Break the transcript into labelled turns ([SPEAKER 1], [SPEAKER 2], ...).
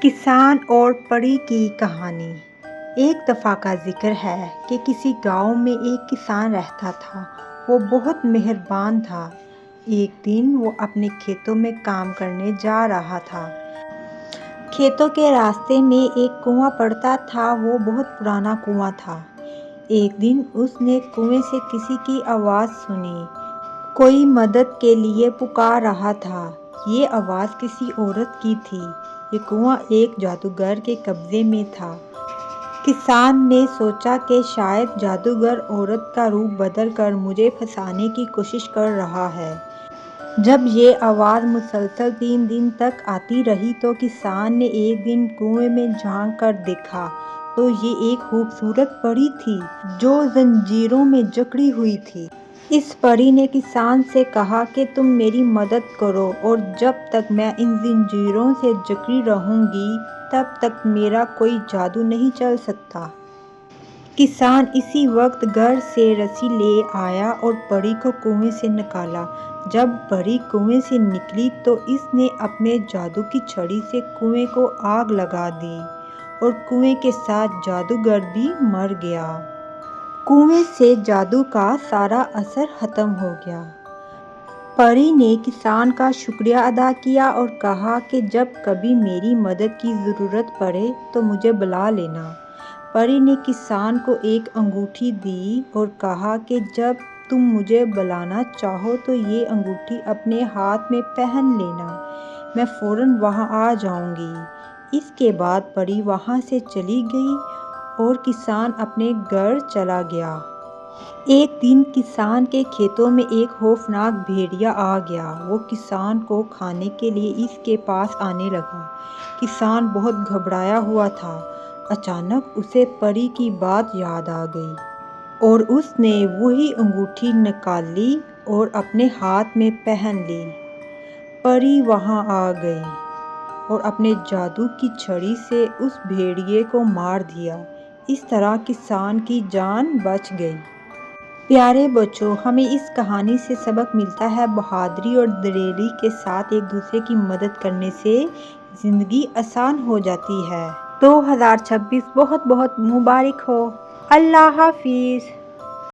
[SPEAKER 1] کسان اور پری کی کہانی۔ ایک دفعہ کا ذکر ہے کہ کسی گاؤں میں ایک کسان رہتا تھا۔ وہ بہت مہربان تھا۔ ایک دن وہ اپنے کھیتوں میں کام کرنے جا رہا تھا۔ کھیتوں کے راستے میں ایک کنواں پڑتا تھا۔ وہ بہت پرانا کنواں تھا۔ ایک دن اس نے کنویں سے کسی کی آواز سنی۔ کوئی مدد کے لیے پکار رہا تھا۔ یہ آواز کسی عورت کی تھی۔ یہ کنواں ایک جادوگر کے قبضے میں تھا۔ کسان نے سوچا کہ شاید جادوگر عورت کا روپ بدل کر مجھے پھنسانے کی کوشش کر رہا ہے۔ جب یہ آواز مسلسل 3 دن تک آتی رہی تو کسان نے ایک دن کنویں میں جھانک کر دیکھا تو یہ ایک خوبصورت پری تھی جو زنجیروں میں جکڑی ہوئی تھی۔ اس پری نے کسان سے کہا کہ تم میری مدد کرو اور جب تک میں ان زنجیروں سے جکڑی رہوں گی تب تک میرا کوئی جادو نہیں چل سکتا۔ کسان اسی وقت گھر سے رسی لے آیا اور پری کو کنویں سے نکالا۔ جب پری کنویں سے نکلی تو اس نے اپنے جادو کی چھڑی سے کنویں کو آگ لگا دی اور کنویں کے ساتھ جادوگر بھی مر گیا۔ کنویں سے جادو کا سارا اثر ختم ہو گیا۔ پری نے کسان کا شکریہ ادا کیا اور کہا کہ جب کبھی میری مدد کی ضرورت پڑے تو مجھے بلا لینا۔ پری نے کسان کو ایک انگوٹھی دی اور کہا کہ جب تم مجھے بلانا چاہو تو یہ انگوٹھی اپنے ہاتھ میں پہن لینا، میں فوراً وہاں آ جاؤں گی۔ اس کے بعد پری وہاں سے چلی گئی اور کسان اپنے گھر چلا گیا۔ ایک دن کسان کے کھیتوں میں ایک خوفناک بھیڑیا آ گیا۔ وہ کسان کو کھانے کے لیے اس کے پاس آنے لگا۔ کسان بہت گھبرایا ہوا تھا۔ اچانک اسے پری کی بات یاد آ گئی اور اس نے وہی انگوٹھی نکال لی اور اپنے ہاتھ میں پہن لی۔ پری وہاں آ گئی اور اپنے جادو کی چھڑی سے اس بھیڑیے کو مار دیا۔ اس طرح کسان کی جان بچ گئی۔ پیارے بچوں، ہمیں اس کہانی سے سبق ملتا ہے بہادری اور دلیری کے ساتھ ایک دوسرے کی مدد کرنے سے زندگی آسان ہو جاتی ہے۔ 2026 بہت بہت مبارک ہو۔ اللہ حافظ۔